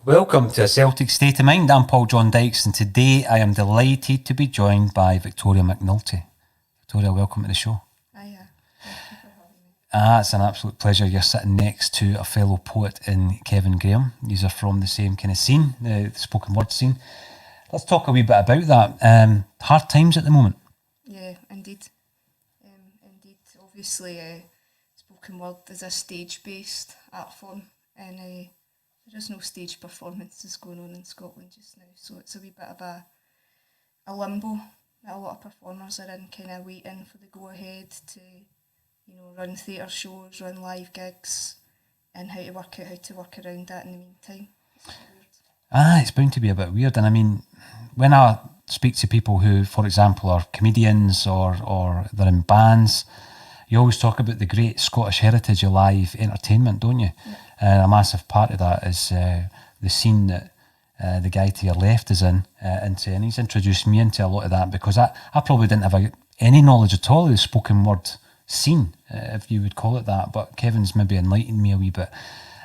Welcome to A Celtic State of Mind. I'm Paul John Dykes, and today I am delighted to be joined by Victoria McNulty. Victoria, welcome to the show. Hiya. Thank you for having me. It's an absolute pleasure. You're sitting next to a fellow poet in Kevin Graham. These are from the same kind of scene, the spoken word scene. Let's talk a wee bit about that. Hard times at the moment. Yeah, indeed. Obviously, spoken word is a stage-based art form, and there is no stage performances going on in Scotland just now, so it's a wee bit of a limbo that a lot of performers are in, kind of waiting for the go-ahead to, run theatre shows, run live gigs, and how to work around that in the meantime. It's bound to be a bit weird. And I mean, when I speak to people who, for example, are comedians or they're in bands, you always talk about the great Scottish heritage of live entertainment, don't you? Yeah. A massive part of that is the scene that the guy to your left is into, and he's introduced me into a lot of that, because I probably didn't have any knowledge at all of the spoken word scene, if you would call it that, but Kevin's maybe enlightened me a wee bit.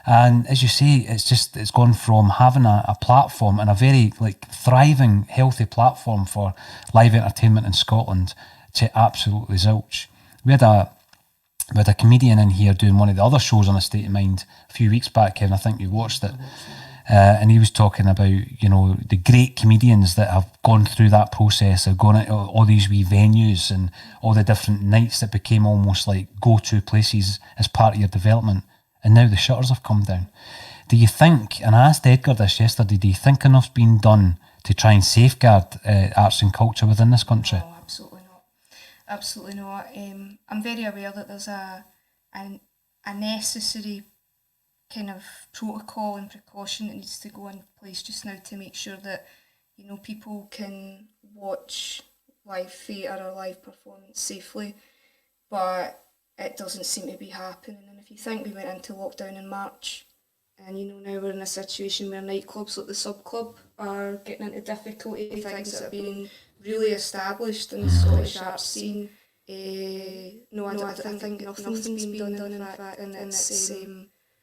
And as you say, it's gone from having a platform, and a very thriving, healthy platform for live entertainment in Scotland, to absolutely zilch. We had a comedian in here doing one of the other shows on A State of Mind a few weeks back, Kevin. I think you watched it. And he was talking about, the great comedians that have gone through that process of going into all these wee venues and all the different nights that became almost like go-to places as part of your development. And now the shutters have come down. Do you think, and I asked Edgar this yesterday, do you think enough's been done to try and safeguard arts and culture within this country? No, absolutely not. Absolutely not. I'm very aware that there's a necessary kind of protocol and precaution that needs to go in place just now to make sure that, people can watch live theatre or live performance safely, but it doesn't seem to be happening. And if you think we went into lockdown in March, and now we're in a situation where nightclubs like the Sub Club are getting into difficulty, things that are being really established in the Scottish arts scene. No, I think nothing's been done in fact, and it's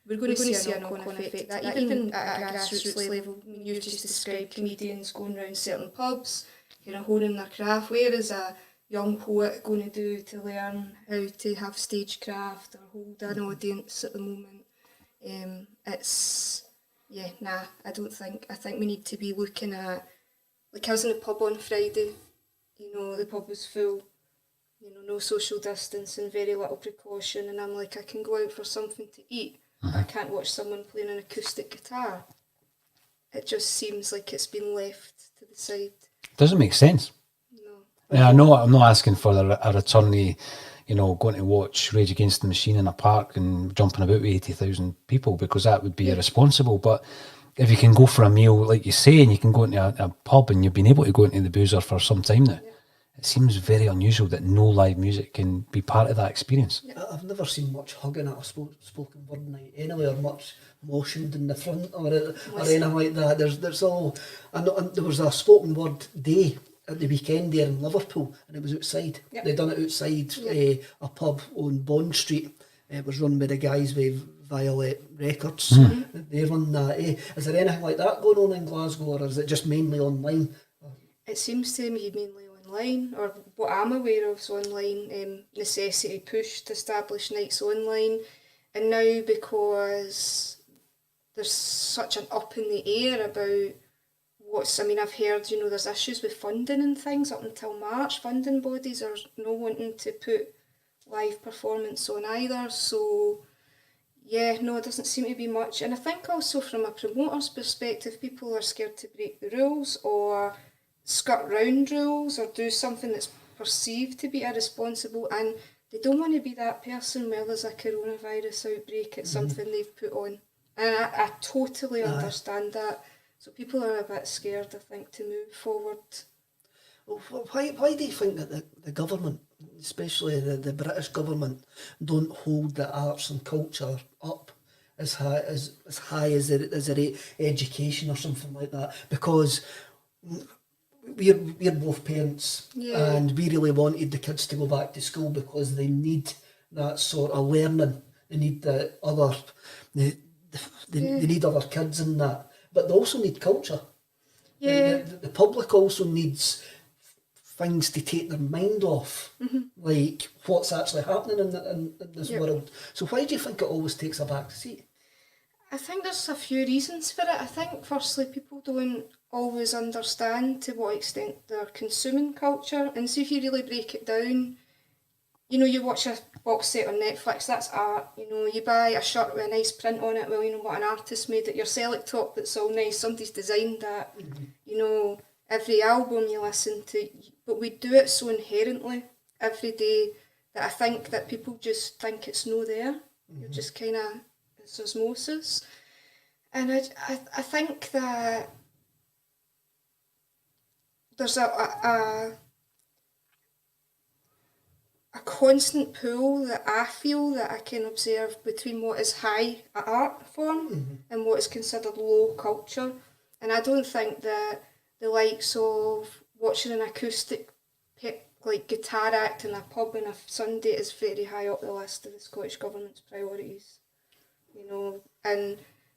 we're going to see a knock-on effect that even at a grassroots level. You've just described comedians going around certain pubs, honing their craft. Where is a young poet going to do to learn how to have stagecraft or hold an audience at the moment? I don't think. I think we need to be looking at, I was in a pub on Friday, the pub was full, no social distancing, very little precaution, and I'm like, I can go out for something to eat. I can't watch someone playing an acoustic guitar. It just seems like it's been left to the side. Doesn't make sense. No. Yeah, I know. I'm not asking for a return to, going to watch Rage Against the Machine in a park and jumping about with 80,000 people, because that would be irresponsible. But if you can go for a meal, like you say, and you can go into a pub, and you've been able to go into the boozer for some time now, it seems very unusual that no live music can be part of that experience. Yeah. I've never seen much hugging at a spoken word night anyway, or much motioned in the front or anything like that. There's all, and there was a spoken word day at the weekend there in Liverpool, and it was outside. Yep. They done it outside a pub on Bond Street. It was run by the guys with Violet Records. Mm-hmm. They run that. Is there anything like that going on in Glasgow, or is it just mainly online? It seems to me mainly online, or what I'm aware of is online. Necessity push to establish nights online, and now because there's such an up in the air about I've heard, there's issues with funding and things up until March. Funding bodies are not wanting to put live performance on either. So, it doesn't seem to be much. And I think also from a promoter's perspective, people are scared to break the rules or skirt round rules or do something that's perceived to be irresponsible. And they don't want to be that person where there's a coronavirus outbreak. It's something they've put on. And I totally understand that. So people are a bit scared, I think, to move forward. Well, why do you think that the government, especially the British government, don't hold the arts and culture up as high as their education or something like that? Because we're both parents, and we really wanted the kids to go back to school because they need that sort of learning. They need they need other kids in that. but they also need culture. Yeah. The public also needs things to take their mind off, like what's actually happening in this world. So why do you think it always takes a back seat? I think there's a few reasons for it. I think firstly people don't always understand to what extent they're consuming culture, and so if you really break it down, you know, you watch a box set on Netflix, that's art. You know, you buy a shirt with a nice print on it, well, you know what an artist made it. Your Celtic top that's all nice, somebody's designed that. You know, every album you listen to, but we do it so inherently every day that I think that people just think it's no there. You're just kind of, it's osmosis. And I think that there's a constant pull that I feel that I can observe between what is high art form and what is considered low culture. And I don't think that the likes of watching an acoustic like guitar act in a pub on a Sunday is very high up the list of the Scottish Government's priorities. You know,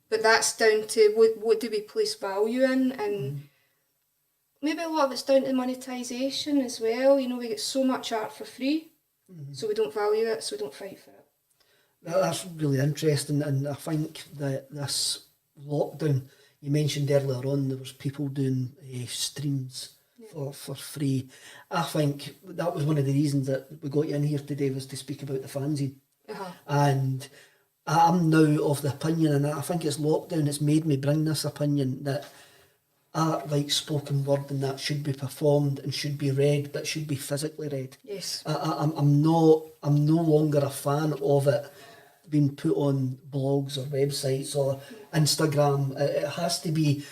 but that's down to what do we place value in, and maybe a lot of it's down to monetisation as well. You know, we get so much art for free, so we don't value it, so we don't fight for it. That's really interesting, and I think that this lockdown, you mentioned earlier on, there was people doing streams for free. I think that was one of the reasons that we got you in here today, was to speak about the fanzine. And I'm now of the opinion, and I think it's lockdown that's made me bring this opinion, that art like spoken word and that should be performed and should be read, but should be physically read. Yes. I'm no longer a fan of it being put on blogs or websites or Instagram. It has to be,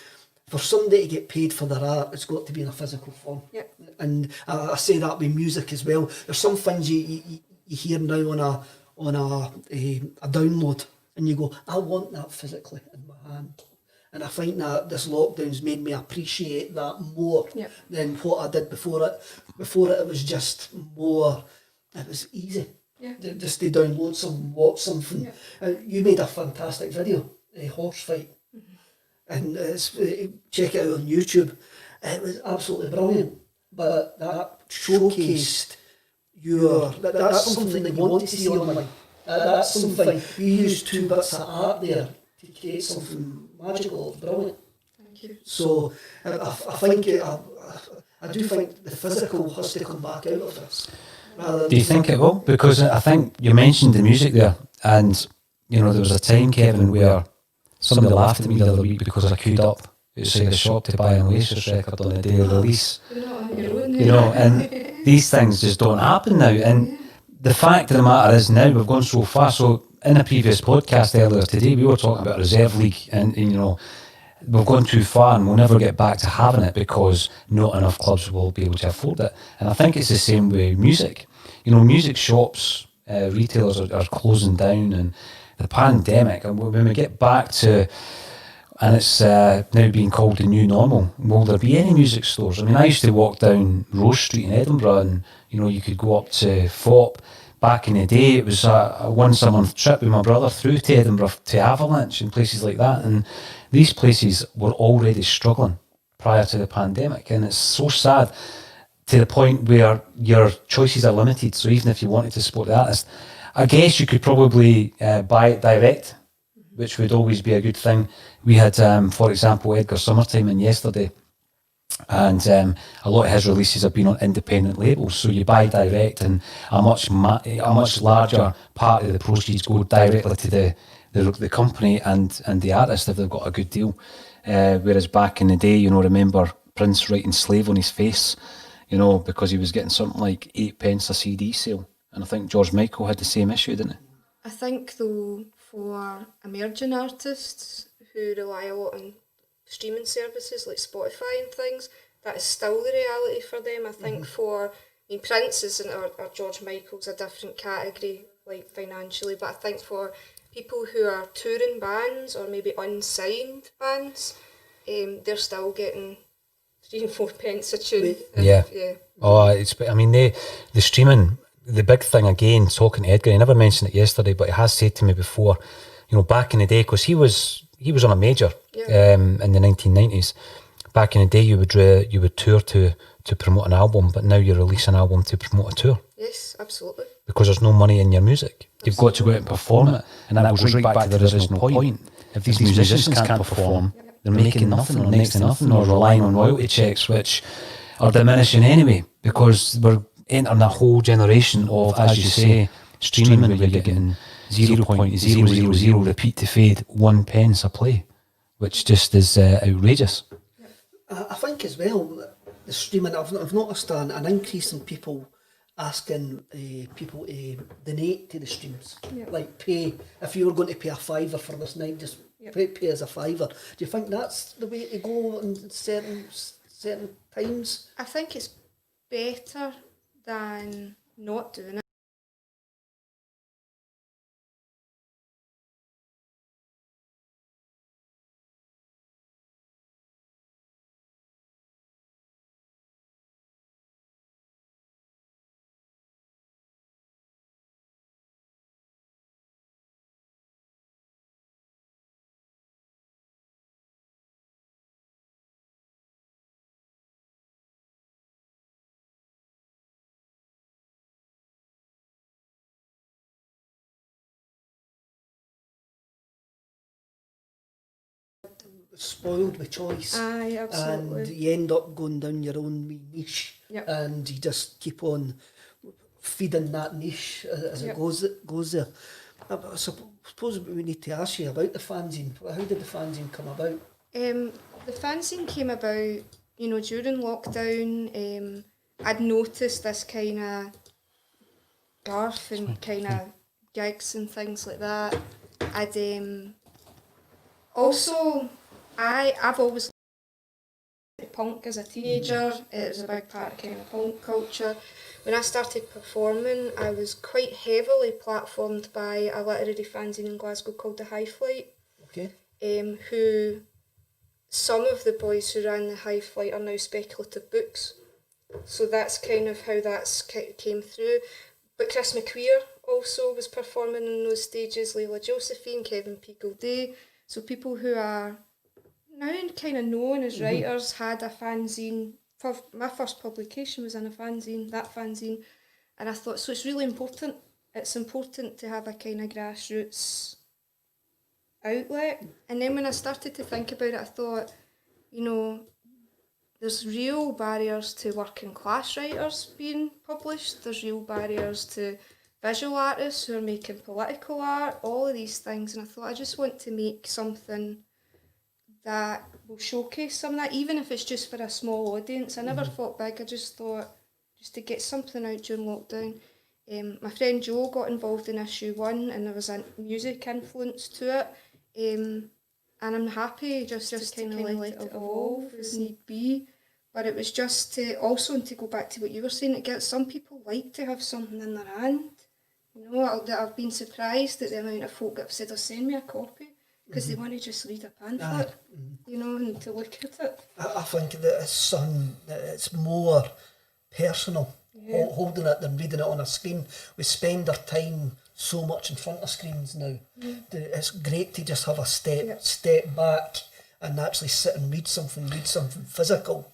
for somebody to get paid for their art, it's got to be in a physical form. Yep. And I say that with music as well. There's some things you hear now on a download, and you go, I want that physically in my hand. And I think that this lockdown's made me appreciate that more than what I did before it. Before it was just more, it was easy. Just to download some, watch something. You made a fantastic video, a horse fight. And check it out on YouTube. It was absolutely brilliant. But that showcased that's something that you want to see online. That's something, you used 2 bits of art there to create something magical, brilliant. Thank you. So I think I do think the physical has to come back out of this. Do you think it will? Because I think you mentioned the music there, and you know there was a time, Kevin, where somebody laughed at me the other week because I queued up outside the shop to buy an Oasis record on the day of release. You're not on your own, You know, and these things just don't happen now. And the fact of the matter is, now we've gone so far. So in a previous podcast earlier today, we were talking about Reserve League, and you know, we've gone too far and we'll never get back to having it because not enough clubs will be able to afford it. And I think it's the same with music. You know, music shops, retailers are closing down, and the pandemic, and when we get back to, and it's now being called the new normal, will there be any music stores? I mean, I used to walk down Rose Street in Edinburgh, and you know, you could go up to Fop. Back in the day, it was a once-a-month trip with my brother through to Edinburgh to Avalanche and places like that, and these places were already struggling prior to the pandemic, and it's so sad to the point where your choices are limited. So even if you wanted to support the artist, I guess you could probably buy it direct, which would always be a good thing. We had, for example, Edgar Summertime in yesterday, and a lot of his releases have been on independent labels. So you buy direct, and a much larger part of the proceeds go directly to the company and the artist if they've got a good deal. Whereas back in the day, you know, remember Prince writing "slave" on his face, you know, because he was getting something like 8 pence a CD sale. And I think George Michael had the same issue, didn't he? I think, though, for emerging artists who rely a lot on streaming services like Spotify and things, that is still the reality for them. I think Prince isn't, or George Michael's a different category, like financially, but I think for people who are touring bands or maybe unsigned bands, they're still getting 3 and 4 pence a tune. Yeah. Oh, I mean, the streaming, the big thing again, talking to Edgar, he never mentioned it yesterday, but he has said to me before, you know, back in the day, because he was he was on a major Yeah. in the 1990s. Back in the day, you would tour to promote an album, but now you release an album to promote a tour. Yes, absolutely. Because there's no money in your music. You've got to go out and perform it. And that goes right back to the original point. If these musicians can't perform, they're making nothing or next to nothing, or relying on royalty checks, which are diminishing anyway, because we're entering a whole generation of, as you say, streaming, where you're getting 0.000 repeat to fade 1 pence a play, which just is outrageous. I think as well, the streaming, I've noticed an increase in people asking people to donate to the streams. Like pay, if you were going to pay a £5 for this night, just pay as a £5. Do you think that's the way to go in certain times? I think it's better than not doing it. Spoiled with choice. Aye, absolutely. And you end up going down your own wee niche, and you just keep on feeding that niche as it goes there. I suppose we need to ask you about the fanzine. How did the fanzine come about? The fanzine came about, during lockdown. I'd noticed this kind of garth and kind of gigs and things like that. I'd also, I've always liked punk as a teenager. It was a big part of kind of punk culture. When I started performing, I was quite heavily platformed by a literary fanzine in Glasgow called The High Flight. Okay. Who, some of the boys who ran The High Flight are now Speculative Books. So that's kind of how that's came through. But Chris McQueer also was performing in those stages, Leila Josephine, Kevin P. Gilday. So people who are now kind of known as writers had a fanzine. My first publication was in a fanzine, that fanzine. And I thought, so it's really important. It's important to have a kind of grassroots outlet. And then when I started to think about it, I thought, there's real barriers to working class writers being published. There's real barriers to visual artists who are making political art, all of these things. And I thought, I just want to make something that will showcase some of that, even if it's just for a small audience. I never thought big. I just thought, just to get something out during lockdown. My friend Jo got involved in issue 1, and there was a music influence to it. And I'm happy just to kind of let it evolve as need be. But it was just to go back to what you were saying, to get some people like to have something in their hand. I've been surprised at the amount of folk that have said, send me a copy, because they want to just read a pamphlet, and to look at it. I think that it's more personal, holding it than reading it on a screen. We spend our time so much in front of screens now. It's great to just have a step back and actually sit and read something physical,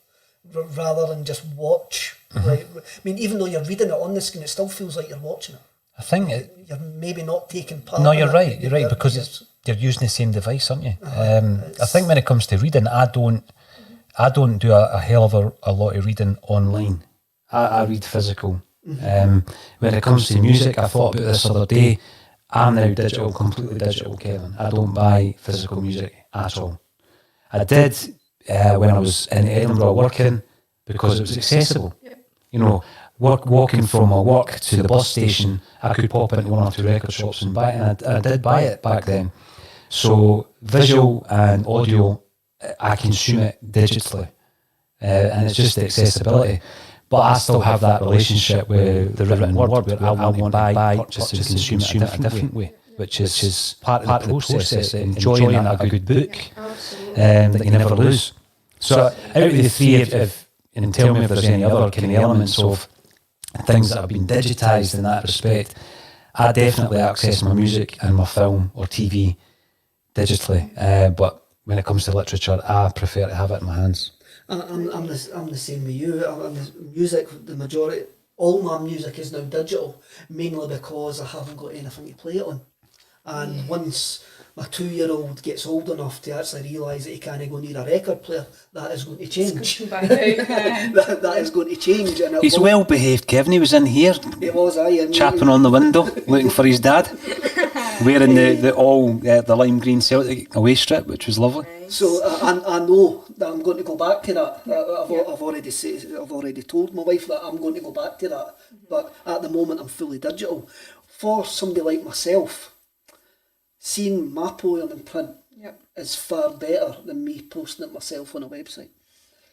rather than just watch. Right? I mean, even though you're reading it on the screen, it still feels like you're watching it. I think you're maybe not taking part. No, you're right. You're right, because you're using the same device, aren't you? I think when it comes to reading, I don't do a hell of a lot of reading online. I read physical. When it comes to music, I thought about this the other day. I'm now digital, completely digital, Kevin. I don't buy physical music at all. I did when I was in Edinburgh working, because it was accessible. Walking from my work to the bus station, I could pop into 1 or 2 record shops and buy it, and I did buy it back then. So visual and audio, I consume it digitally, and it's just the accessibility. But I still have that relationship with the written word, where I want to buy, purchase and consume it a different way, which is part of the process, enjoying a good book that you never lose. So out of the three, and tell me if there's any other kind of elements of things that have been digitised in that respect, I definitely access my music and my film or TV digitally, but when it comes to literature, I prefer to have it in my hands. I'm the same with you. Music, the majority, all my music is now digital, mainly because I haven't got anything to play it on. And once my 2-year-old gets old enough to actually realise that he can't go near a record player, that is going to change. that is going to change. And He's well behaved, Kevin. He was in here, chapping on the window, looking for his dad, wearing the lime green Celtic away strip, which was lovely. So I know that I'm going to go back to that. I've already told my wife that I'm going to go back to that. But at the moment, I'm fully digital. For somebody like myself, seeing my poem in print is far better than me posting it myself on a website.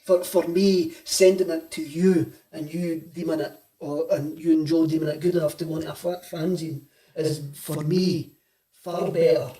For me, sending it to you and you deeming it, and you and Joe deeming it good enough to go into a fanzine is, for me, far better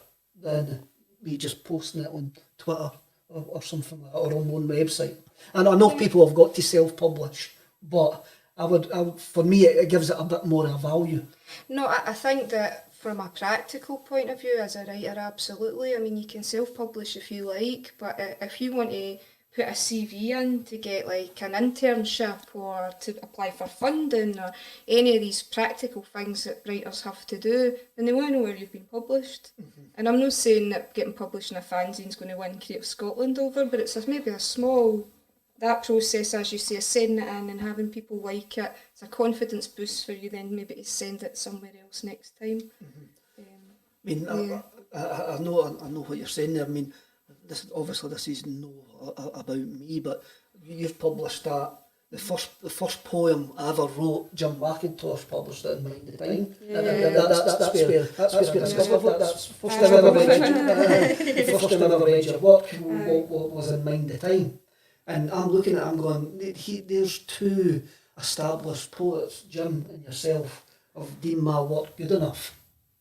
than me just posting it on Twitter or something like that, or on one website. And I know people have got to self-publish, but for me, it gives it a bit more of a value. No, I think that from a practical point of view, as a writer, absolutely. I mean, you can self-publish if you like, but if you want to put a CV in to get like an internship or to apply for funding or any of these practical things that writers have to do, then they want to know where you've been published. And I'm not saying that getting published in a fanzine is going to win Creative Scotland over, but it's maybe a small, that process, as you say, sending it in and having people like it, it's a confidence boost for you then maybe to send it somewhere else next time. I know what you're saying there. I mean, this is no about me, but you've published that. The first poem I ever wrote, Jim McIntosh published it in Mind the Time. That's where I discovered that's the first time I ever read your work was in Mind the Time. And I'm looking at it, I'm going, there's two established poets, Jim and yourself, have deemed my work good enough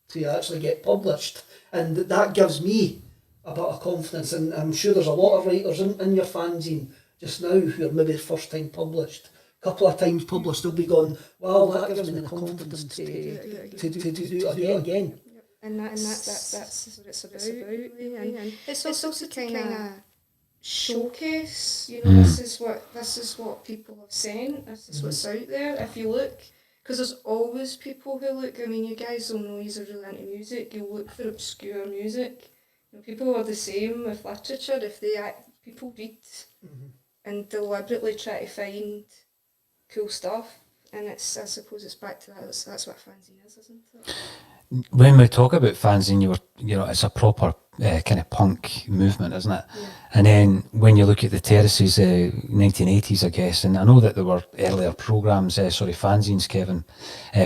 to actually get published. And that gives me a bit of confidence, and I'm sure there's a lot of writers in your fanzine just now who are maybe first time published. A couple of times published, they'll be going, wow, that gives me the confidence to do it again. And that's what it's about. And it's also kind of showcase, you know, this is what people have sent, this is what's out there. If you look, because there's always people who look, I mean, you guys will know you're really into music, you'll look for obscure music. You know, people are the same with literature. If people read and deliberately try to find cool stuff, and I suppose it's back to that. That's what fanzine is, isn't it? When we talk about fanzine, it's a proper kind of punk movement, isn't it? Yeah. And then when you look at the terraces, 1980s, I guess, and I know that there were earlier programmes, fanzines, Kevin,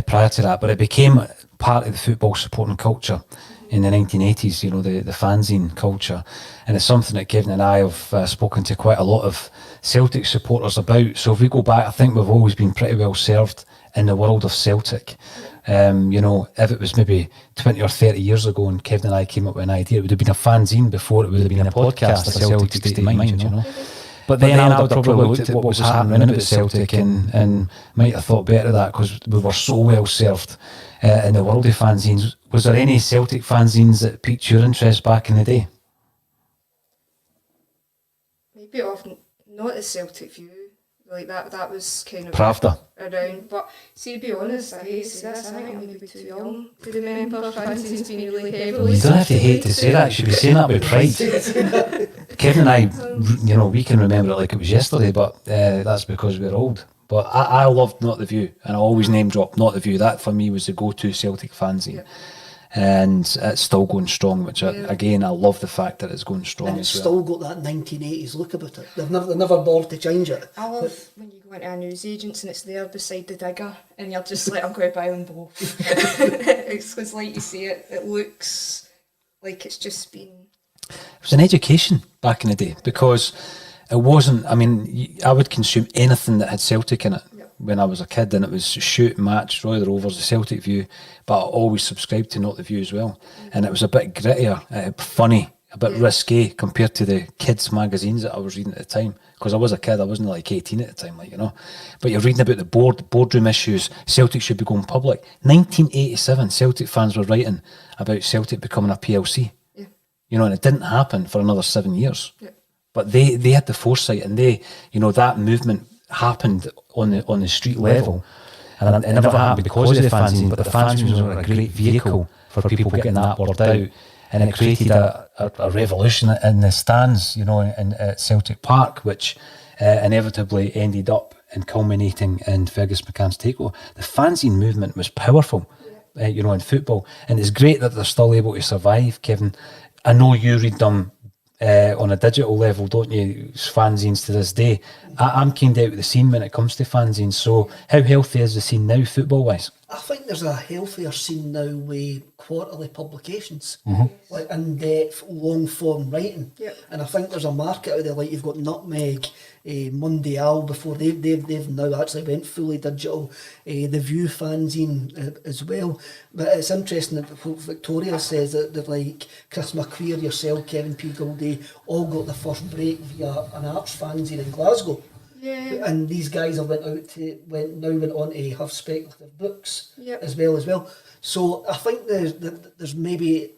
prior to that, but it became part of the football supporting culture in the 1980s, the fanzine culture. And it's something that Kevin and I have spoken to quite a lot of Celtic supporters about. So if we go back, I think we've always been pretty well served in the world of Celtic. If it was maybe 20 or 30 years ago and Kevin and I came up with an idea, it would have been a fanzine before it would have been a podcast, a Celtic State of Mind, But then I'd probably looked at what was happening about Celtic and might have thought better of that because we were so well served in the world of fanzines. Was there any Celtic fanzines that piqued your interest back in the day? Maybe often not the Celtic View. Like that was kind of Pravda around, but see, to be honest, I hate to say this, I think I'm maybe too young to remember fanzines being really heavily. You don't have to hate to say that, you should be saying that with pride. Kevin and I, we can remember it like it was yesterday, but that's because we're old. But I loved Not the View, and I always name drop Not the View. That for me was the go-to Celtic fanzine. Yeah. And it's still going strong, which again, I love the fact that it's going strong. And it's still got that 1980s look about it. They've never bothered to change it. I love when you go into a newsagent's and it's there beside the digger and you're just like, I'm going to buy them both. It's because, like you say, it looks like it's just been... It was an education back in the day because it wasn't, I would consume anything that had Celtic in it. When I was a kid, and it was Shoot, Match, Roy the Rovers, the Celtic View, but I always subscribed to Not the View as well. And it was a bit grittier, funny, a bit risque compared to the kids' magazines that I was reading at the time. Because I was a kid, I wasn't like 18 at the time, But you're reading about the boardroom issues, Celtic should be going public. 1987, Celtic fans were writing about Celtic becoming a PLC. and it didn't happen for another 7 years. Yep. But they had the foresight, and that movement happened on the street level. And it never happened because of the fanzine, but the fanzines were a great vehicle for people getting that word out. And it created a revolution in the stands, at Celtic Park, which inevitably ended up and culminating in Fergus McCann's takeover. The fanzine movement was powerful, in football. And it's great that they're still able to survive, Kevin. I know you read them on a digital level, don't you? Fanzines to this day. I'm keened out with the scene when it comes to fanzines. So how healthy is the scene now, football-wise? I think there's a healthier scene now with quarterly publications, Mm-hmm. like in-depth, long-form writing. Yep. And I think there's a market out there, like you've got Nutmeg, Mondial before they've now actually went fully digital. The View fanzine as well. But it's interesting that Victoria says that they're like Chris McQueer, yourself, Kevin P. Goldie, all got the first break via an arts fanzine in Glasgow. Yeah. And these guys have went on to have speculative books Yep. as well. So I think there's maybe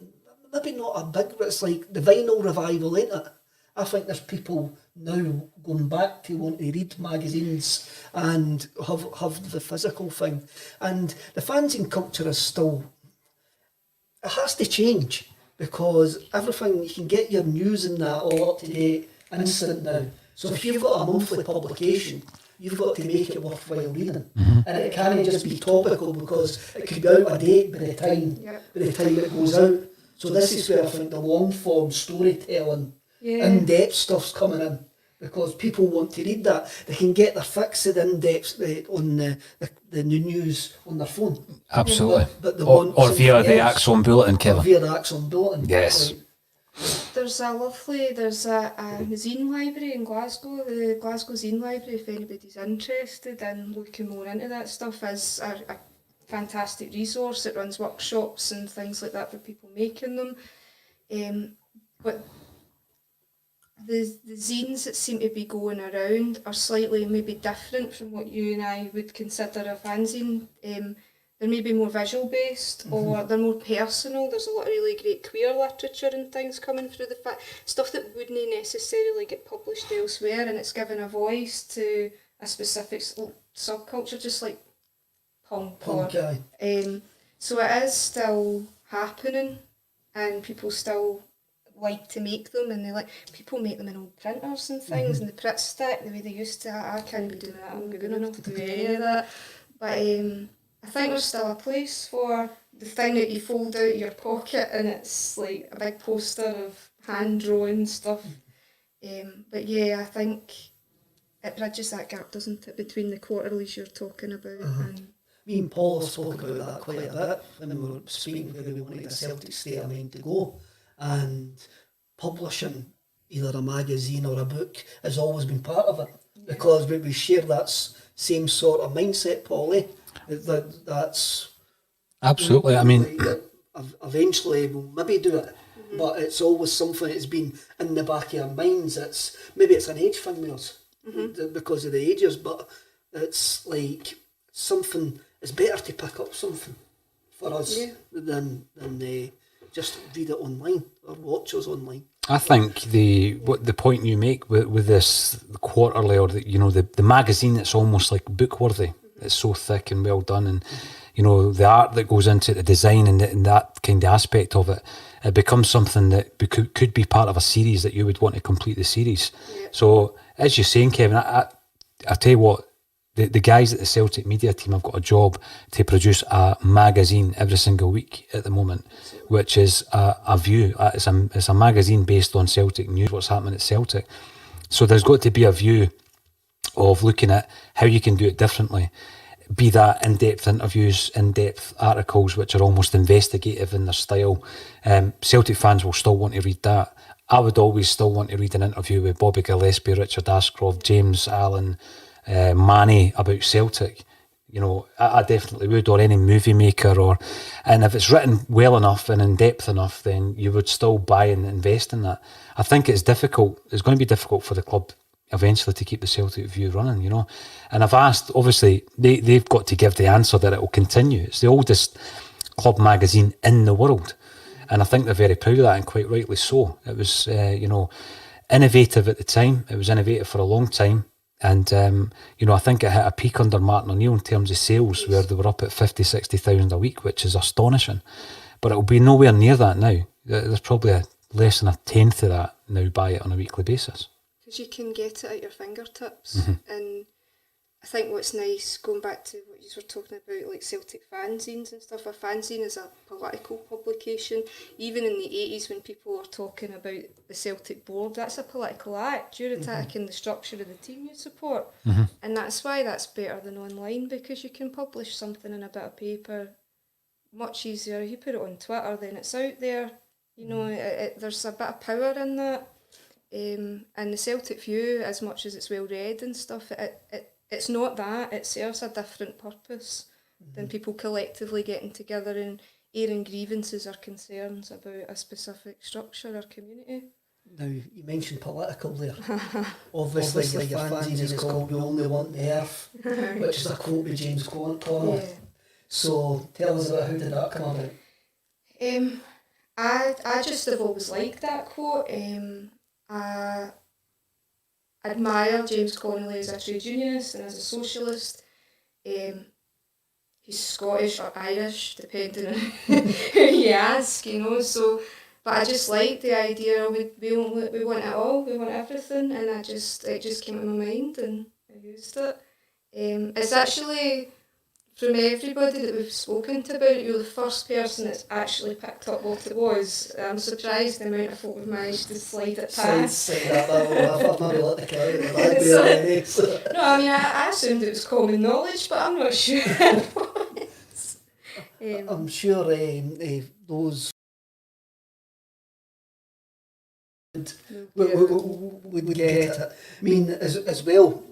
not a big, but it's like the vinyl revival, ain't it? I think there's people now going back to want to read magazines and have the physical thing. And the fanzine culture is still, it has to change, because everything, you can get your news and that all up to date instant now. So if you've got a monthly publication, you've got to make it worthwhile reading. Mm-hmm. And it can't just be topical, because it could be out of date by the time it goes out. So this is where I think the long form storytelling, in-depth stuff's coming in, because people want to read that. They can get their fix of in-depth on the new news on their phone. Absolutely. But they or want via the else. Axon Bulletin, Or Kevin. via the Axon Bulletin. Yes. Like, There's a zine library in Glasgow, the Glasgow Zine Library, if anybody's interested in looking more into that stuff, is a fantastic resource. It runs workshops and things like that for people making them. But the zines that seem to be going around are slightly maybe different from what you and I would consider a fanzine. They're maybe more visual based, or they're more personal. There's a lot of really great queer literature and things coming through the stuff that wouldn't necessarily get published elsewhere, and it's given a voice to a specific subculture, just like punk. aye. So it is still happening, and people still like to make them, and people make them in old printers and things, and the Pritt stick the way they used to. I can't be doing that. I'm good enough to do any of that. But I think there's still a place for the thing that you fold out of your pocket and it's like a big poster of hand-drawn stuff. But yeah, I think it bridges that gap, doesn't it, between the quarterlies you're talking about and... Me and Paul have spoken about that quite a bit when we were speaking where we wanted the Celtic State of Mind to go. And publishing either a magazine or a book has always been part of it, because we share that same sort of mindset, Paulie. That's Absolutely. I mean, eventually we'll maybe do it, but it's always something that's been in the back of our minds. Maybe it's an age thing with us because of the ages, but it's like something. It's better to pick up something for us than just read it online or watch us online. I think the point you make with this quarterly, or the magazine, that's almost like book worthy. It's so thick and well done, and the art that goes into it, the design and that kind of aspect of it, it becomes something that could be part of a series that you would want to complete the series. Yeah. So as you're saying, Kevin, I tell you what, the guys at the Celtic media team have got a job to produce a magazine every single week at the moment, which is a view. It's a magazine based on Celtic news, what's happening at Celtic. So there's got to be a view of looking at how you can do it differently. Be that in-depth interviews, in-depth articles, which are almost investigative in their style. Celtic fans will still want to read that. I would always still want to read an interview with Bobby Gillespie, Richard Ashcroft, James Allen, Manny about Celtic. I definitely would, or any movie maker, and if it's written well enough and in depth enough, then you would still buy and invest in that. I think it's difficult. It's going to be difficult for the club eventually to keep the Celtic View running, And I've asked, obviously, they've got to give the answer that it will continue. It's the oldest club magazine in the world. And I think they're very proud of that, and quite rightly so. It was, innovative at the time. It was innovative for a long time. And, I think it hit a peak under Martin O'Neill in terms of sales, where they were up at 50, 60,000 a week, which is astonishing. But it'll be nowhere near that now. There's probably less than a tenth of that now buy it on a weekly basis. Because you can get it at your fingertips. And I think what's nice, going back to what you were talking about, like Celtic Fanzines and stuff, a fanzine is a political publication. Even in the 80s, when people were talking about the Celtic board, that's a political act. You're attacking the structure of the team you support. And that's why that's better than online, because you can publish something in a bit of paper much easier. You put it on Twitter, then it's out there. There's a bit of power in that. And the Celtic View, as much as it's well read and stuff, it's not that. It serves a different purpose than people collectively getting together and airing grievances or concerns about a specific structure or community. Now, you mentioned political there. Obviously your fanzine is called We Only Want the Earth, which is a quote by James Connolly. Yeah. So tell us about how did that come about? I just have always liked that quote. I admire James Connolly as a trade unionist and as a socialist. He's Scottish or Irish, depending on who you ask, So, but I just like the idea of we want it all, we want everything, and it just came to my mind and I used it. It's actually, from everybody that we've spoken to about it, you're the first person that's actually picked up what it was. I'm surprised the amount of folk we've managed to slide it past. I've maybe let the cat out of the bag. No, I mean, I assumed it was common knowledge, but I'm not sure it was. I'm sure those would get it. I mean, as well,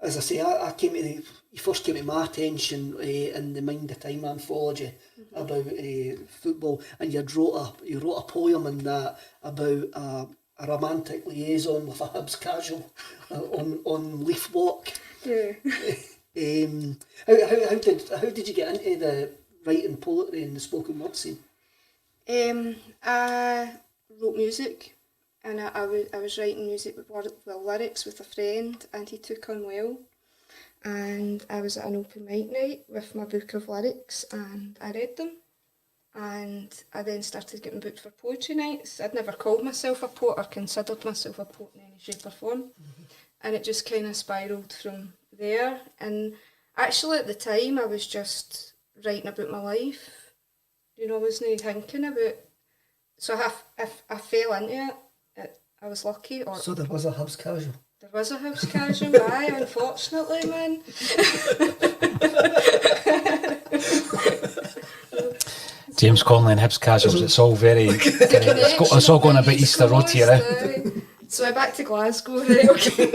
as I say, I came to you first came to my attention in the Mind of Time anthology about football, and you wrote a poem in that about a romantic liaison with a Hibs casual on Leaf Walk. Yeah. How did you get into the writing poetry and the spoken word scene? I wrote music, and I was writing music with lyrics with a friend, and he took on well. And I was at an open mic night with my book of lyrics, and I read them. And I then started getting booked for poetry nights. I'd never called myself a poet or considered myself a poet in any shape or form. And it just kind of spiralled from there. And actually at the time I was just writing about my life. I wasn't thinking about... So I fell into it. I was lucky. So there was a Hibs casual? There was a Hibs casual, aye, unfortunately, man. James Connolly and Hibs casuals, it's all very... it's all going a bit Easter Road here, eh? So back to Glasgow, right, okay.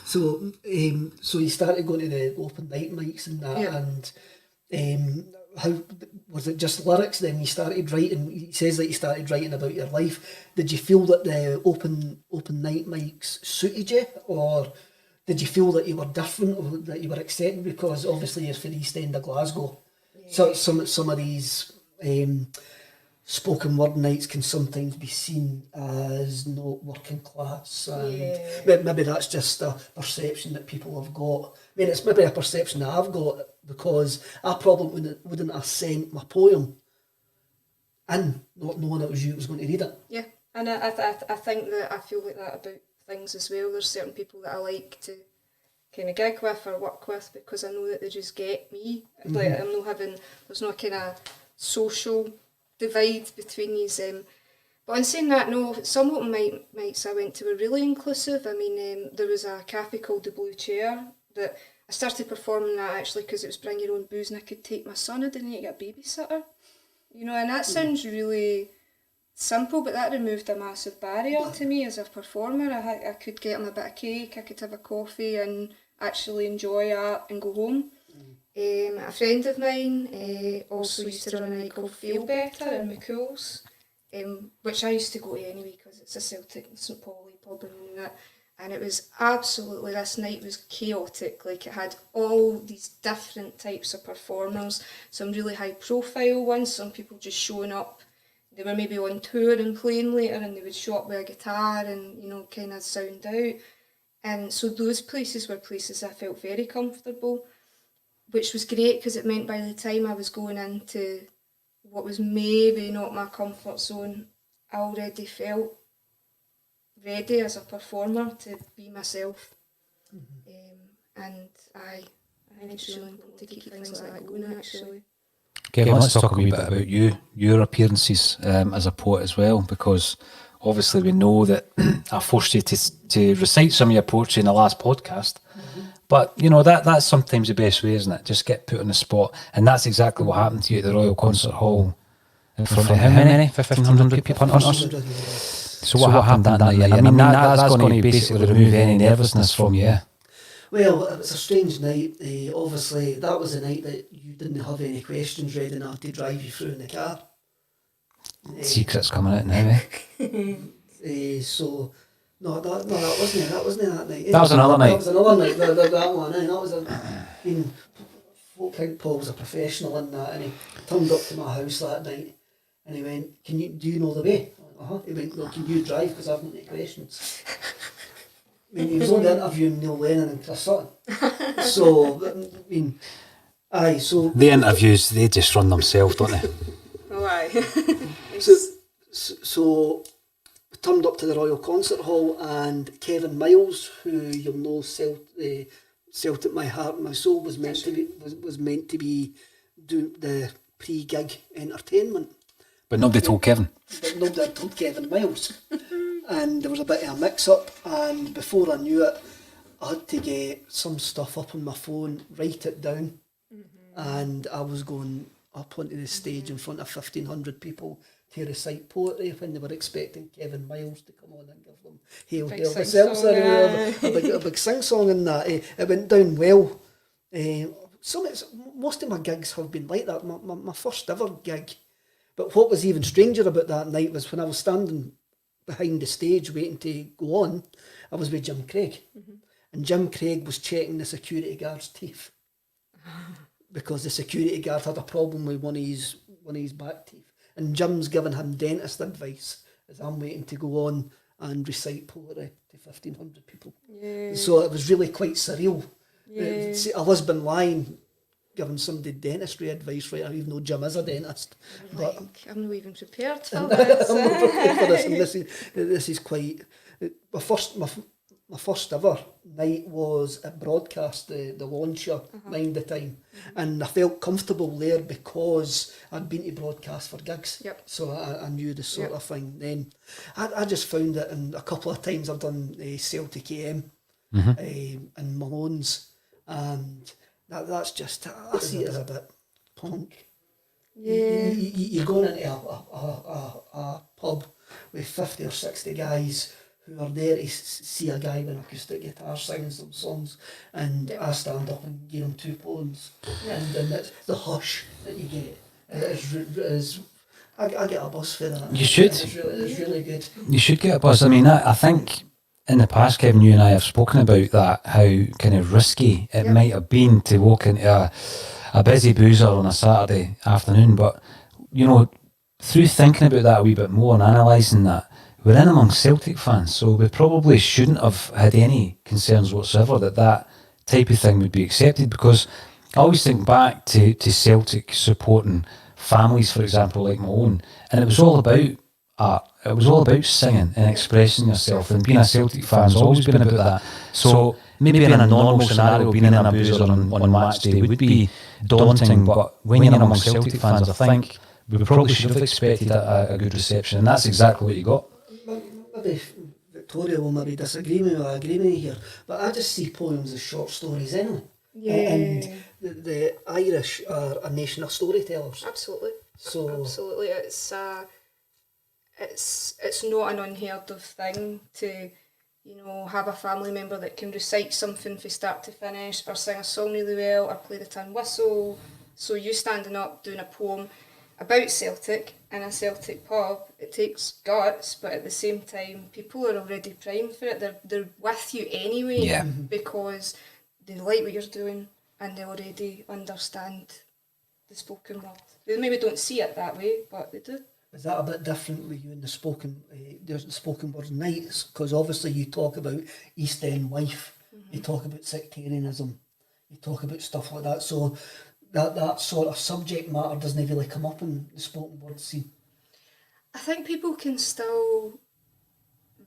So you started going to the open night mics and that, yeah. And how was it just lyrics then? You started writing. He says that you started writing about your life. Did you feel that the open night mics suited you, or did you feel that you were different, or that you were accepted? Because obviously you're from the East End of Glasgow, yeah. So some of these spoken word nights can sometimes be seen as not working class, and maybe that's just a perception that people have got. I mean, it's maybe a perception that I've got, because I probably wouldn't have sent my poem in, not knowing it was you that was going to read it. Yeah, and I think that I feel like that about things as well. There's certain people that I like to kind of gig with or work with, because I know that they just get me. Like, there's no kind of social divide between these. But in saying that, no, some open mics I went to were really inclusive. I mean, there was a cafe called The Blue Chair that I started performing that actually because it was bring your own booze, and I could take my son. I didn't need to get a babysitter. And that sounds really simple, but that removed a massive barrier to me as a performer. I could get him a bit of cake, I could have a coffee and actually enjoy art and go home. A friend of mine also used to run a night called Feel Better in McCool's, which I used to go to anyway because it's a Celtic and St Pauli pub and all that. And it was absolutely, this night was chaotic. Like, it had all these different types of performers, some really high profile ones, some people just showing up. They were maybe on tour and playing later, and they would show up with a guitar and, you know, kind of sound out. And so those places were places I felt very comfortable, which was great because it meant by the time I was going into what was maybe not my comfort zone, I already felt ready as a performer to be myself. And I think it's really important to keep things like that going, actually. Kevin, let's talk a wee bit about your appearances as a poet as well, because obviously we know that I forced you to recite some of your poetry in the last podcast. But, you know, that's sometimes the best way, isn't it? Just get put on the spot. And that's exactly what happened to you at the Royal Concert Hall in front of how many? 1,500 people punters? So what happened that night? I mean, that's going to basically remove any nervousness from you. Well, it was a strange night. Obviously, that was the night that you didn't have any questions ready enough to drive you through in the car. Secrets coming out now, So, that wasn't that night. That was another night. That was another night. That one. That was folk think Paul's a professional in that, and he turned up to my house that night, and he went, do you know the way? He went, well, can you drive? Because I've got any questions. I mean, he was only interviewing Neil Lennon and Chris Sutton. So, so... The interviews, they just run themselves, don't they? Oh, aye. So, we turned up to the Royal Concert Hall, and Kevin Miles, who you'll know, Celtic My Heart and My Soul, was meant to be doing the pre-gig entertainment. But nobody told Kevin. But nobody told Kevin Miles. And there was a bit of a mix-up, and before I knew it, I had to get some stuff up on my phone, write it down, and I was going up onto the stage in front of 1,500 people to recite poetry when they were expecting Kevin Miles to come on and give them Hail Hail the Celts, a big sing-song in that. It went down well. Most of my gigs have been like that, my first ever gig. But what was even stranger about that night was when I was standing behind the stage waiting to go on, I was with Jim Craig. And Jim Craig was checking the security guard's teeth because the security guard had a problem with one of his back teeth. And Jim's giving him dentist advice as I'm waiting to go on and recite poetry to 1,500 people. Yeah. So it was really quite surreal. Yeah. See, a Lisbon line giving somebody dentistry advice right now, even though Jim is a dentist. But I'm not even prepared for this. I'm not prepared for this, and this is quite... My first ever night was at Broadcast, the launcher, Mind the Time. And I felt comfortable there because I'd been to Broadcast for gigs. Yep. So I knew the sort of thing then. I just found that in a couple of times I've done Celtic AM and Malone's, and that's just, I see it as a bit punk. Yeah. You're going into a pub with 50 or 60 guys who are there to see a guy with an acoustic guitar singing some songs, and I stand up and give him 2 poems, and it's the hush that you get. I get a buzz for that. You should. It's really good. You should get a buzz. I mean, I think in the past, Kevin, you and I have spoken about that, how kind of risky it might have been to walk into a busy boozer on a Saturday afternoon, but, you know, through thinking about that a wee bit more and analysing that, we're in among Celtic fans, so we probably shouldn't have had any concerns whatsoever that type of thing would be accepted, because I always think back to Celtic supporting families, for example, like my own, and it was all about art. It was all about singing and expressing yourself, and being a Celtic fan has always been about that. So maybe in a normal scenario, being in a boozer on match day would be daunting, but when you're among Celtic fans, I think we probably should have expected a good reception, and that's exactly what you got. Maybe Victoria will maybe disagree with me or agree with me here, but I just see poems as short stories anyway. Yeah. And the Irish are a nation of storytellers. Absolutely. So absolutely, it's not an unheard of thing to, you know, have a family member that can recite something from start to finish, or sing a song really well, or play the tin whistle. So you standing up doing a poem, about Celtic in a Celtic pub. It takes guts, but at the same time, people are already primed for it. They're with you anyway, Yeah. because they like what you're doing and they already understand the spoken word. They maybe don't see it that way, but they do. Is that a bit different with you in the there's the spoken word nights? Because obviously you talk about East End life, you talk about sectarianism, you talk about stuff like that. So that sort of subject matter doesn't really come up in the spoken word scene. I think people can still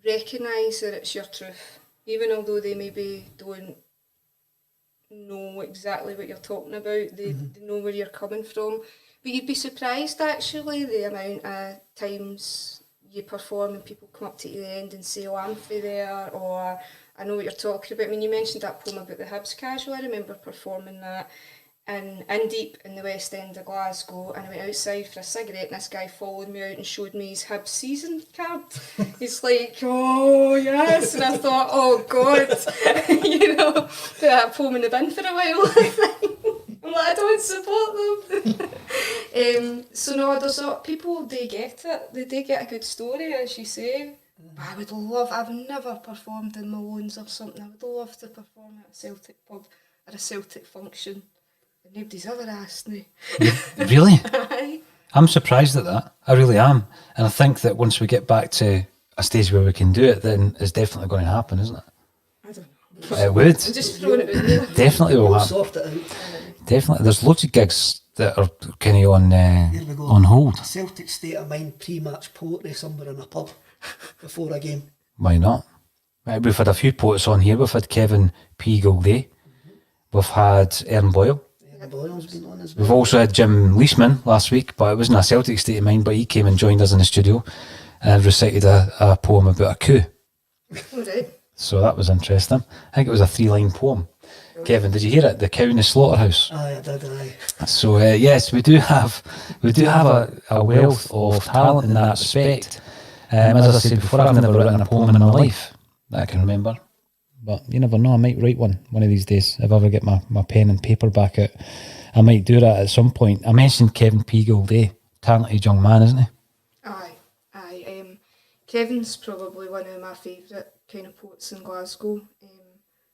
recognise that it's your truth, even although they maybe don't know exactly what you're talking about. They know where you're coming from. But you'd be surprised, actually, the amount of times you perform and people come up to you at the end and say, oh, I'm for there, or I know what you're talking about. I mean, you mentioned that poem about the Hibs casual. I remember performing that in Deep in the West End of Glasgow, and I went outside for a cigarette and this guy followed me out and showed me his Hibs season card. He's like, oh yes, and I thought, oh God, put that poem in the bin for a while. I'm like, I don't support them. So no, there's people, they get it. They do get a good story, as you say. But I've never performed in Malone's or something. I would love to perform at a Celtic pub or a Celtic function. But nobody's ever asked me. Really? Aye. I'm surprised at that. I really am. And I think that once we get back to a stage where we can do it, then it's definitely going to happen, isn't it? I don't know. It would. I'm just throwing it out there. Definitely will We'll happen. sort it out. Definitely. There's loads of gigs that are kind of Here we go. on hold. A Celtic state of mind pre-match poetry somewhere in a pub before a game. Why not? Right, we've had a few poets on here. We've had Kevin P. Gilday. We've had Aaron Boyle. The Boyle's been on as We've well. also had Jim Leishman last week, but it wasn't a Celtic state of mind, but he came and joined us in the studio and recited a poem about a coup. All right. So that was interesting. I think it was a 3-line poem. Kevin, did you hear it? The cow in the slaughterhouse. Aye, I did, aye. So yes, we do have a wealth of talent in that respect. As I said before, I've never written a poem in my life that I can remember. But you never know, I might write one of these days. If I ever get my pen and paper back out, I might do that at some point. I mentioned Kevin P. Gilday, talented young man, isn't he? Aye. Kevin's probably one of my favourite kind of poets in Glasgow.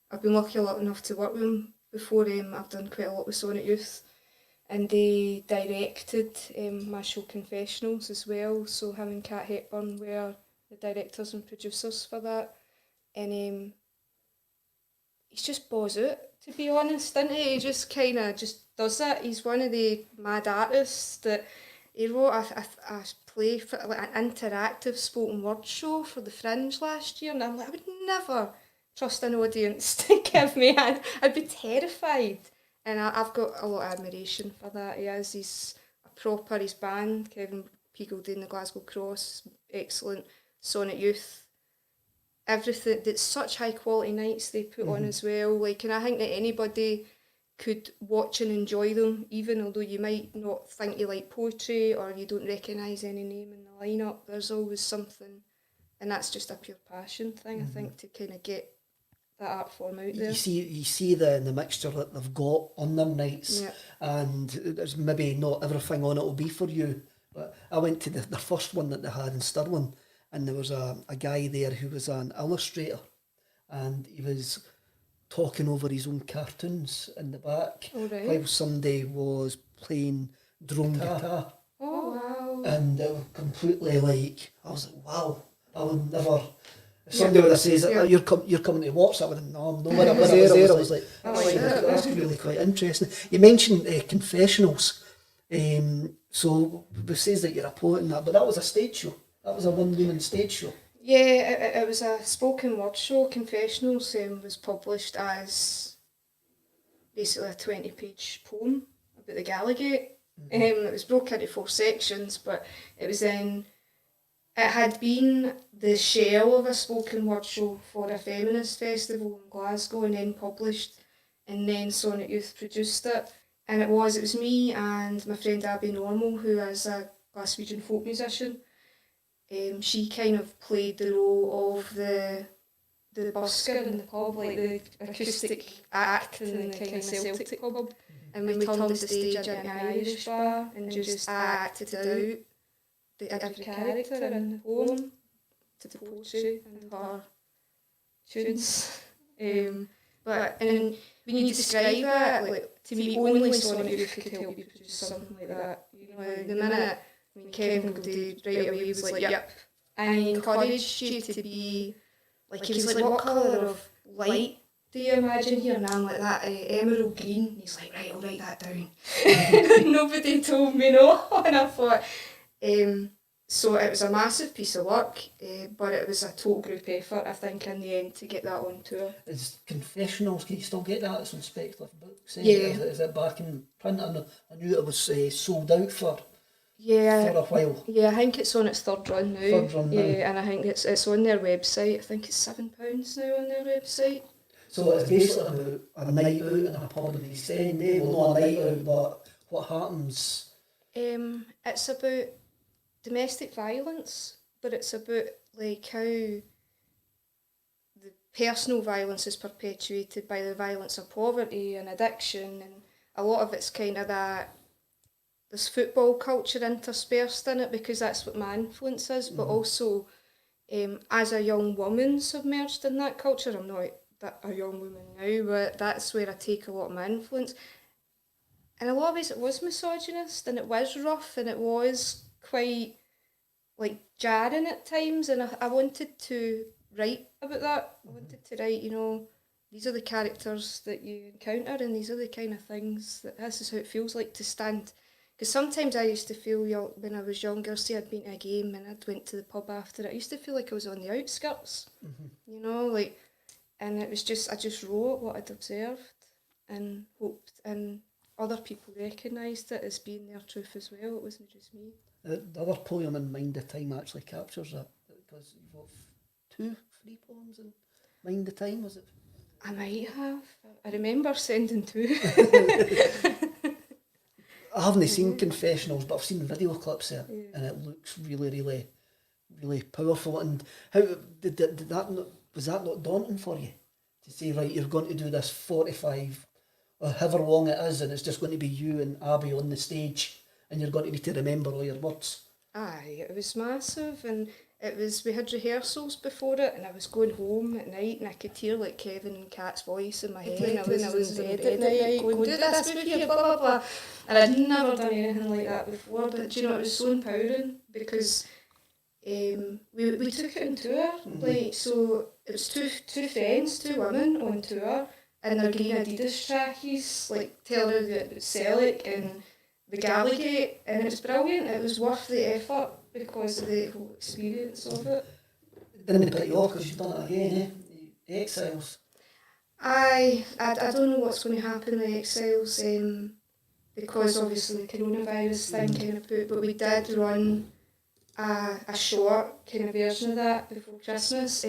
I've been lucky enough to work with him before. I've done quite a lot with Sonnet Youth, and they directed my show Confessionals as well. So him and Kat Hepburn were the directors and producers for that. And he's just balls out, to be honest, isn't he? He just kind of just does it. He's one of the mad artists that he wrote a play for like an interactive spoken word show for the Fringe last year, and I'm like, I would never trust an audience to give me. I'd be terrified. And I've got a lot of admiration for that. He's a proper, his band, Kevin P. Gilday and the Glasgow Cross, excellent. Sonnet Youth, everything. It's such high quality nights they put on as well. Like, and I think that anybody could watch and enjoy them, even although you might not think you like poetry or you don't recognise any name in the lineup. There's always something, and that's just a pure passion thing, I think, to kind of get that art form out there. You see the mixture that they've got on their nights, Yeah. and there's maybe not everything on it will be for you. But I went to the first one that they had in Stirling, and there was a guy there who was an illustrator, and he was talking over his own cartoons in the back while somebody was playing drone guitar. Oh, wow. And it was completely like, I was like, wow, I would never. If somebody would have said, you're coming to watch that, I would have, no, I'm not. When I was there, I was like, that's really quite interesting. You mentioned Confessionals. So it says that you're a poet and that, but that was a stage show. That was a one-woman stage show. Yeah, it was a spoken word show. Confessionals was published as basically a 20-page poem about the Gallagate. It was broken into 4 sections, but it had been the shell of a spoken word show for a feminist festival in Glasgow, and then published, and then Sonnet Youth produced it. And it was me and my friend Abby Normal, who is a Glaswegian folk musician. She kind of played the role of the the busker in the pub, like the acoustic act in the kind of Celtic pub, and we turned the stage into an Irish bar and just acted out every character in the poem to the poetry and her tunes. But and when you describe it, like, to me, only Sonic Youth could help you produce something like that. You know, the minute when Kevin Goldie right away was like, yep, I encouraged you to be, like, he was like, what colour of light do you imagine here? And I'm like, that emerald green. And he's like, right, I'll write that down. Nobody told me no. And I thought, so it was a massive piece of work, but it was a total group effort, I think, in the end, to get that on tour. Is Confessionals, can you still get that? It's on Speculative Books. Yeah. Is it back in print? I knew it was sold out for a while. Yeah, I think it's on its third run now. Now. Yeah, and I think it's on their website. I think it's £7 now on their website. So it's basically about a night out in a pub in the East End. Well, not a night out, but what happens? It's about domestic violence, but it's about, like, how the personal violence is perpetuated by the violence of poverty and addiction, and a lot of it's kind of that, there's football culture interspersed in it because that's what my influence is, but also as a young woman submerged in that culture, I'm not a young woman now, but that's where I take a lot of my influence. In a lot of ways it was misogynist and it was rough and it was quite, like, jarring at times, and I wanted to write about that. I wanted to write, you know, these are the characters that you encounter and these are the kind of things that this is how it feels like to stand. Because sometimes I used to feel, when I was younger, say I'd been to a game and I'd went to the pub after it, I used to feel like I was on the outskirts, you know, like, and it was just, I just wrote what I'd observed and hoped, and other people recognised it as being their truth as well. It wasn't just me. The other poem in Mind of Time actually captures that, because you've got 3 poems in Mind of Time, was it? I might have. I remember sending 2. I haven't seen Confessionals, but I've seen video clips of it, and it looks really, really, really powerful. And how did that not, was that not daunting for you to say, right, you're going to do this 45 or however long it is, and it's just going to be you and Abby on the stage, and you're going to need to remember all your words? Aye, it was massive, and we had rehearsals before it, and I was going home at night and I could hear, like, Kevin and Kat's voice in my head, and I was in bed at night going, do this with you, blah blah blah, and I'd never done anything like that before, but do you know, it was so empowering because we took it on tour, like, so it was two friends, 2 women on tour in their green Adidas trackies, like, telling her about Celtic and the Gallagate, and it was brilliant. It was worth the effort because of the whole experience of it. Didn't put you off because you've done it again, eh? The Exiles. I don't know what's going to happen with Exiles, because obviously the coronavirus thing kind of put, but we did run a short kind of version of that before Christmas.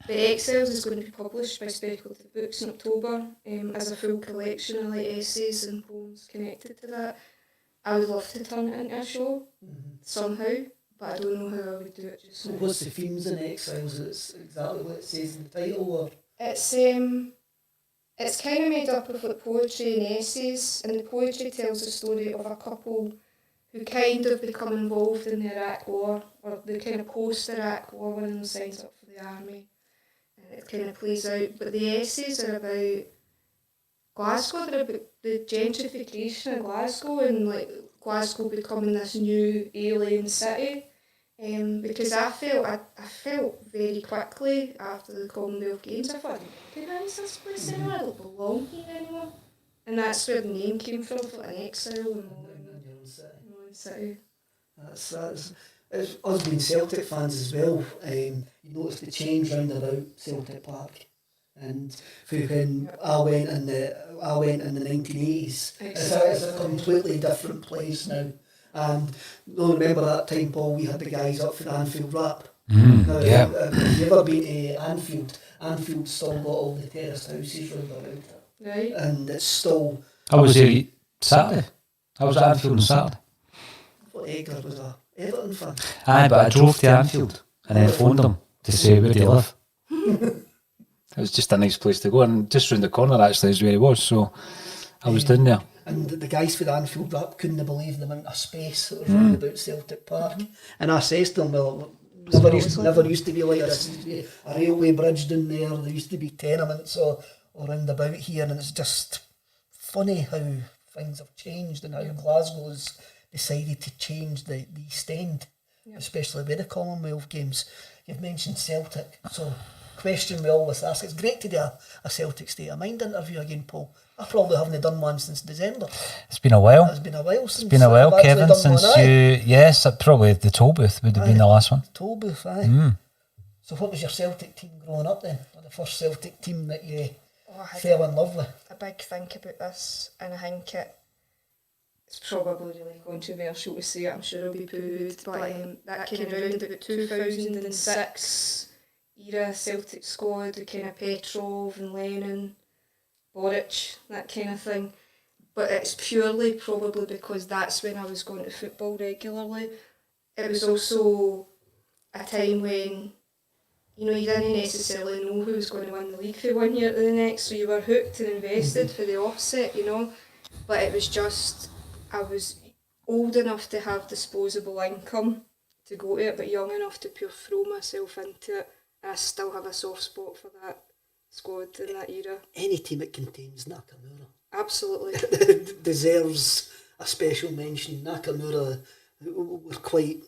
But Exiles is going to be published by Speculative Books in October as a full collection of, like, essays and poems connected to that. I would love to turn it into a show somehow, but I don't know how I would do it just now. What's the themes in Exiles? It's exactly what it says in the title, or? It's kind of made up of, like, poetry and essays, and the poetry tells the story of a couple who kind of become involved in the Iraq War, or the kind of post-Iraq War, one of them signs up for the army, and it kind of plays out. But the essays are about Glasgow, they're about the gentrification of Glasgow and, like, Glasgow becoming this new alien city. Because I felt very quickly after the Commonwealth Games, I thought, I don't recognise this place anymore, I don't belong here anymore. And that's where the name came from, for an exile in my own city. That's us being Celtic fans as well. You notice the change round about Celtic Park. And when I went in the 1980s, it's a completely different place now. And you'll remember that time, Paul, we had the guys up for the Anfield Rap. Now, have you ever been to Anfield? Anfield's still got all the terraced houses round about it. Right. And it's still... I was there Saturday. I was at Anfield on Saturday. I thought Edgar was a Everton fan. Aye, but I drove to Anfield and then phoned them to say where they live. It was just a nice place to go, and just round the corner actually is where he was, so I was down there. And the guys for the Anfield Wrap couldn't believe the amount of space that was round about Celtic Park. And I says to them, well, never used to be like this. A railway bridge down there, there used to be tenements or round about here, and it's just funny how things have changed and how Glasgow's decided to change the East End, especially with the Commonwealth Games. You've mentioned Celtic, so question we always ask. It's great to do a Celtic State of Mind interview again, Paul. I probably haven't done one since December. It's been a while. It's been a while since. It's been a while, Kevin, since one, you... Yes, probably the toll booth would have been the last one. Toll booth, aye. So what was your Celtic team growing up then? Or the first Celtic team that you fell in love with? A big think about this, and I think it's probably really controversial to say it, I'm sure it'll be poo-hooed, but that came around about 2006 era Celtic squad with kind of Petrov and Lennon, Boric, that kind of thing. But it's purely probably because that's when I was going to football regularly. It was also a time when, you didn't necessarily know who was going to win the league for 1 year to the next, so you were hooked and invested for the offset, But it was just, I was old enough to have disposable income to go to it, but young enough to pure throw myself into it. And I still have a soft spot for that squad in that era. Any team that contains Nakamura Absolutely. deserves a special mention. Nakamura were quite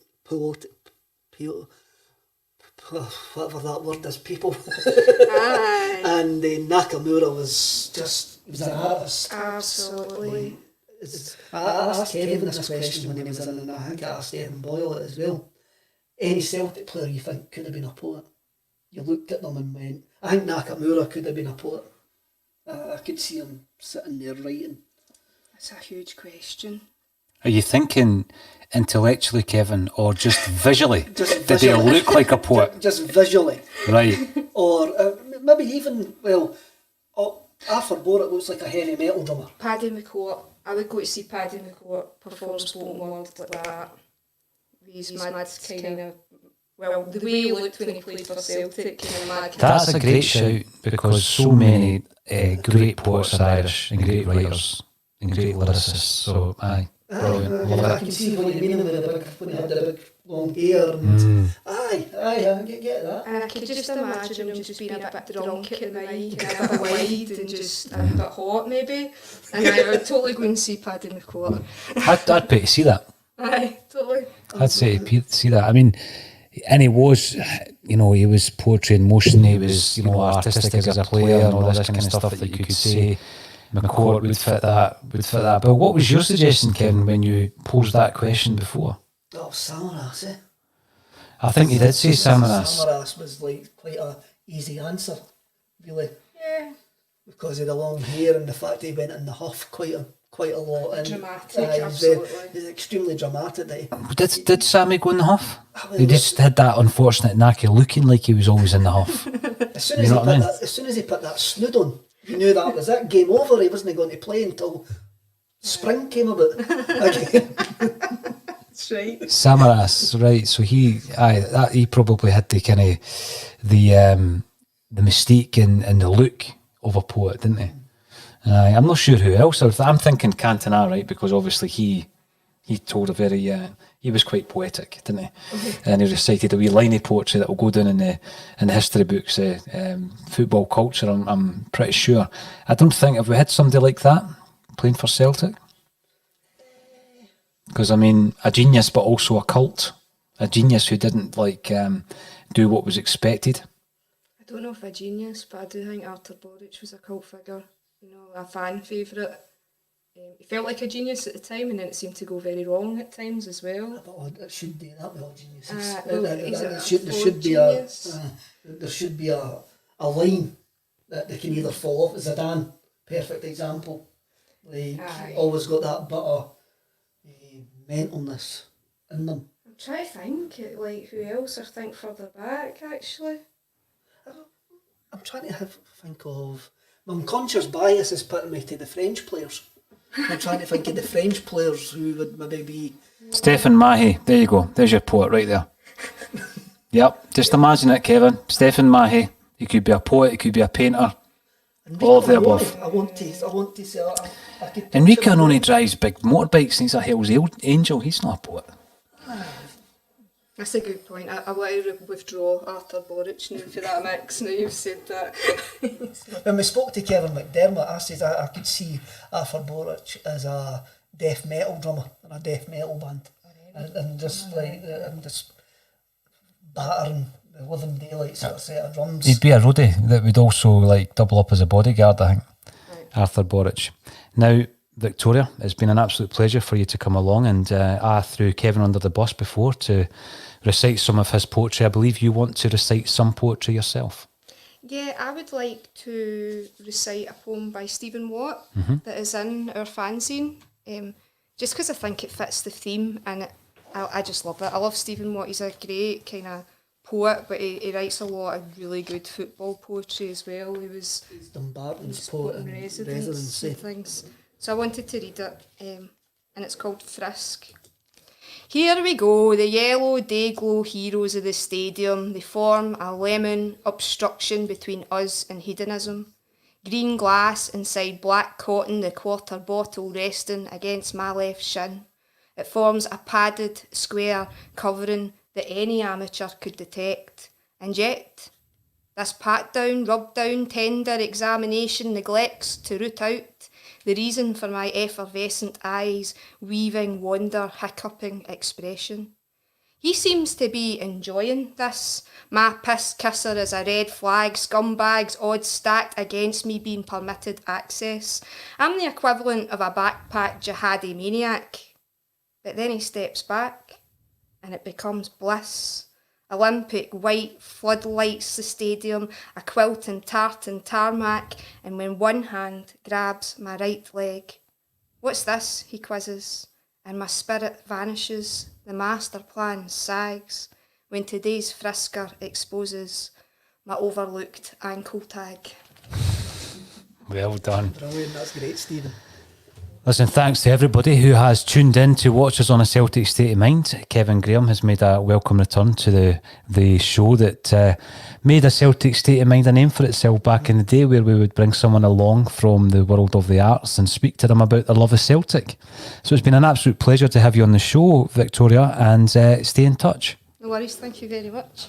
whatever that word is, people. Aye. And Nakamura was an artist. Absolutely. I asked Kevin this question when he was in, and I think I asked Evan Boyle it as well. Any Celtic player you think could have been a poet? You looked at them and went, I think Nakamura could have been a poet. I could see him sitting there writing. That's a huge question. Are you thinking intellectually, Kevin, or just visually? Just Did he look like a poet? Just visually. Right. Or maybe even, Arthur Borrett looks like a heavy metal drummer. Paddy McCourt. I would go to see Paddy McCourt perform spoken word like that. These mad kind of... Well, the way he looked when he played for Celtic, kind of mad. That's a great shout, because so many great poets are Irish, and great writers, and great lyricists. So, aye, brilliant. Love I it. can see what you mean when he had the big long hair. And aye, I get that. And I could just imagine him just being a bit drunk at the mic, and a bit wide, and just a bit hot maybe. And I would totally go and see Paddy McCourt. I'd pay to see that. Aye, totally. I'd say to see that. I mean, and he was, he was poetry in motion. He was, artistic as a player and all this kind of stuff that you could say. McCourt would fit that. But what was your suggestion, Kevin, when you posed that question before? Oh, Samaras, eh? I think you did say Samaras. Samaras was like quite a easy answer, really. Yeah. Because of the long hair and the fact he went in the huff quite a lot. And, dramatic, absolutely. He's extremely dramatic. Did Sammy go in the huff? He just had that unfortunate knacky looking like he was always in the huff. As soon as he put that snood on, you knew that was it. Game over. He wasn't going to play until spring came about again. That's right. Samaras, right? So he probably had the kind of the mystique and the look of a poet, didn't he? I'm not sure who else. I'm thinking Cantona, right? Because obviously he told a very he was quite poetic, didn't he? And he recited a wee line of poetry that will go down in the history books, football culture. I'm pretty sure. I don't think, have we had somebody like that playing for Celtic? Because I mean, a genius, but also a cult. A genius who didn't do what was expected. I don't know if a genius, but I do think Arthur Boric was a cult figure. A fan favourite. He felt like a genius at the time, and then it seemed to go very wrong at times as well. But it should do that with all geniuses. There should be a line that they can either fall off. Zidane, perfect example. Always got that bit of mentalness in them. I'm trying to think, who else I think further back, actually. I'm trying to think of... My unconscious bias is putting me to the French players. I'm trying to think of the French players who would maybe be... Stephen Mahe, there you go. There's your poet right there. Yep, just imagine it, Kevin. Stephen Mahe, He could be a poet, he could be a painter. Enrico All of the Annoni, above. I want to say I could Enrico picture him Annoni doing- drives big motorbikes and he's a Hell's Angel. He's not a poet. That's a good point. I want to withdraw Arthur Boric now for that mix. Now you've said that. When we spoke to Kevin McDermott, I said I could see Arthur Boric as a death metal drummer in a death metal band, and just battering the living daylights out of a set of drums. He'd be a roadie that would also like double up as a bodyguard, I think. Right. Arthur Boric. Now, Victoria, it's been an absolute pleasure for you to come along, and I threw Kevin under the bus before to recite some of his poetry. I believe you want to recite some poetry yourself. Yeah, I would like to recite a poem by Stephen Watt that is in our fanzine, just because I think it fits the theme, and I just love it. I love Stephen Watt. He's a great kind of poet, but he writes a lot of really good football poetry as well. He was Dumbarton's poet in residency. and things. So I wanted to read it, and it's called Frisk. Here we go, the yellow day-glow heroes of the stadium. They form a lemon obstruction between us and hedonism. Green glass inside black cotton, the quarter bottle resting against my left shin. It forms a padded square covering that any amateur could detect. And yet, this pat-down, rub-down, tender examination neglects to root out the reason for my effervescent eyes, weaving wonder, hiccuping expression. He seems to be enjoying this. My piss kisser is a red flag, scumbags, odds stacked against me being permitted access. I'm the equivalent of a backpack jihadi maniac. But then he steps back, and it becomes bliss. Olympic white floodlights the stadium, a quilt and tartan tarmac, and when one hand grabs my right leg. What's this? He quizzes, and my spirit vanishes. The master plan sags when today's frisker exposes my overlooked ankle tag. Well done. Brilliant, that's great, Stephen. Listen, thanks to everybody who has tuned in to watch us on A Celtic State of Mind. Kevin Graham has made a welcome return to the show that made A Celtic State of Mind a name for itself back in the day, where we would bring someone along from the world of the arts and speak to them about their love of Celtic. So it's been an absolute pleasure to have you on the show, Victoria, and stay in touch. No worries, thank you very much.